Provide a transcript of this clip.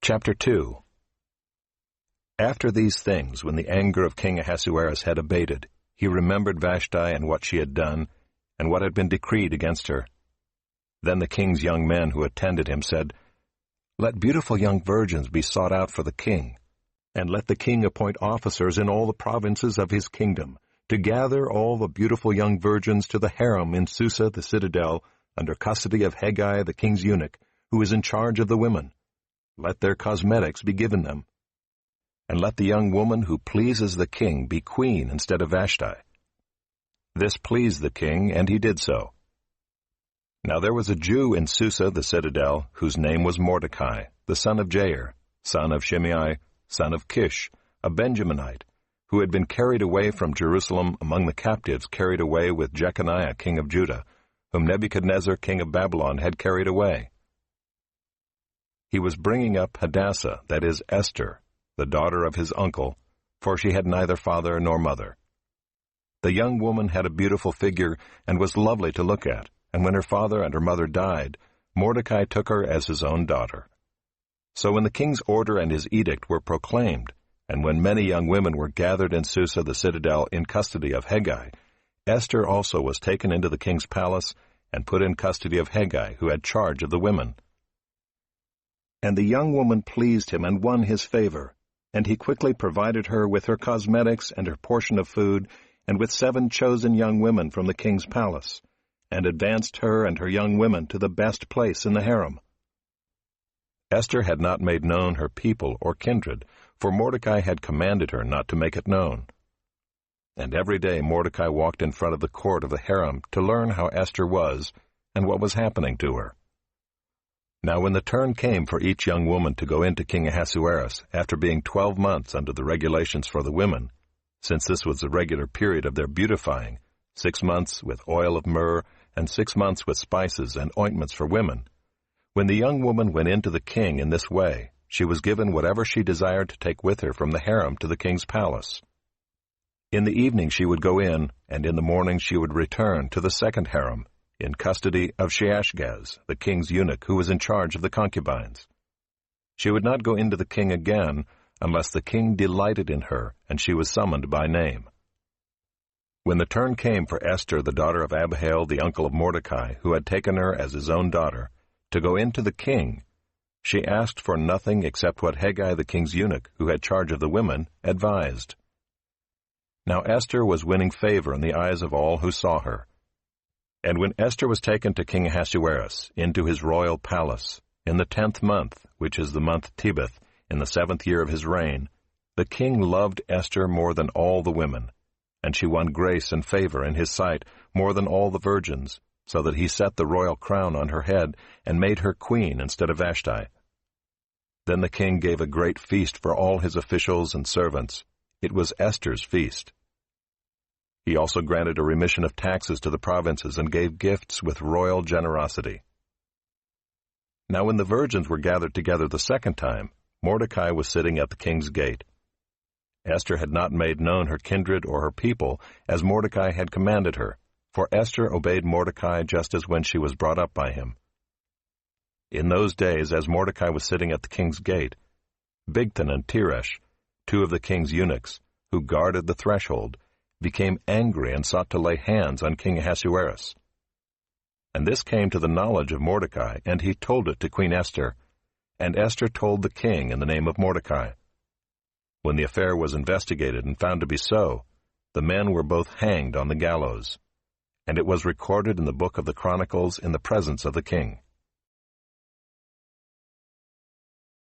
Chapter 2. After these things, when the anger of King Ahasuerus had abated, he remembered Vashti and what she had done, and what had been decreed against her. Then the king's young men who attended him said, "Let beautiful young virgins be sought out for the king, and let the king appoint officers in all the provinces of his kingdom, to gather all the beautiful young virgins to the harem in Susa the citadel, under custody of Hegai the king's eunuch, who is in charge of the women. Let their cosmetics be given them. And let the young woman who pleases the king be queen instead of Vashti." This pleased the king, and he did so. Now there was a Jew in Susa the citadel, whose name was Mordecai, the son of Jair, son of Shimei, son of Kish, a Benjaminite, who had been carried away from Jerusalem among the captives carried away with Jeconiah king of Judah, whom Nebuchadnezzar king of Babylon had carried away. He was bringing up Hadassah, that is, Esther, the daughter of his uncle, for she had neither father nor mother. The young woman had a beautiful figure and was lovely to look at, and when her father and her mother died, Mordecai took her as his own daughter. So when the king's order and his edict were proclaimed, and when many young women were gathered in Susa the citadel in custody of Hegai, Esther also was taken into the king's palace and put in custody of Hegai, who had charge of the women. And the young woman pleased him and won his favor, and he quickly provided her with her cosmetics and her portion of food, and with 7 chosen young women from the king's palace, and advanced her and her young women to the best place in the harem. Esther had not made known her people or kindred, for Mordecai had commanded her not to make it known. And every day Mordecai walked in front of the court of the harem to learn how Esther was and what was happening to her. Now when the turn came for each young woman to go into King Ahasuerus, after being 12 months under the regulations for the women, since this was the regular period of their beautifying, 6 months with oil of myrrh, and 6 months with spices and ointments for women, when the young woman went in to the king in this way, she was given whatever she desired to take with her from the harem to the king's palace. In the evening she would go in, and in the morning she would return to the second harem, in custody of Sheashgaz, the king's eunuch, who was in charge of the concubines. She would not go into the king again, unless the king delighted in her, and she was summoned by name. When the turn came for Esther, the daughter of Abihail, the uncle of Mordecai, who had taken her as his own daughter, to go in to the king, she asked for nothing except what Hegai, the king's eunuch, who had charge of the women, advised. Now Esther was winning favor in the eyes of all who saw her. And when Esther was taken to King Ahasuerus into his royal palace, in the 10th month, which is the month Tebeth, in the 7th year of his reign, the king loved Esther more than all the women, and she won grace and favor in his sight more than all the virgins, so that he set the royal crown on her head and made her queen instead of Vashti. Then the king gave a great feast for all his officials and servants. It was Esther's feast. He also granted a remission of taxes to the provinces and gave gifts with royal generosity. Now when the virgins were gathered together the second time, Mordecai was sitting at the king's gate. Esther had not made known her kindred or her people, as Mordecai had commanded her, for Esther obeyed Mordecai just as when she was brought up by him. In those days, as Mordecai was sitting at the king's gate, Bigthan and Teresh, 2 of the king's eunuchs, who guarded the threshold, became angry and sought to lay hands on King Ahasuerus. And this came to the knowledge of Mordecai, and he told it to Queen Esther, and Esther told the king in the name of Mordecai. When the affair was investigated and found to be so, the men were both hanged on the gallows, and it was recorded in the book of the Chronicles in the presence of the king.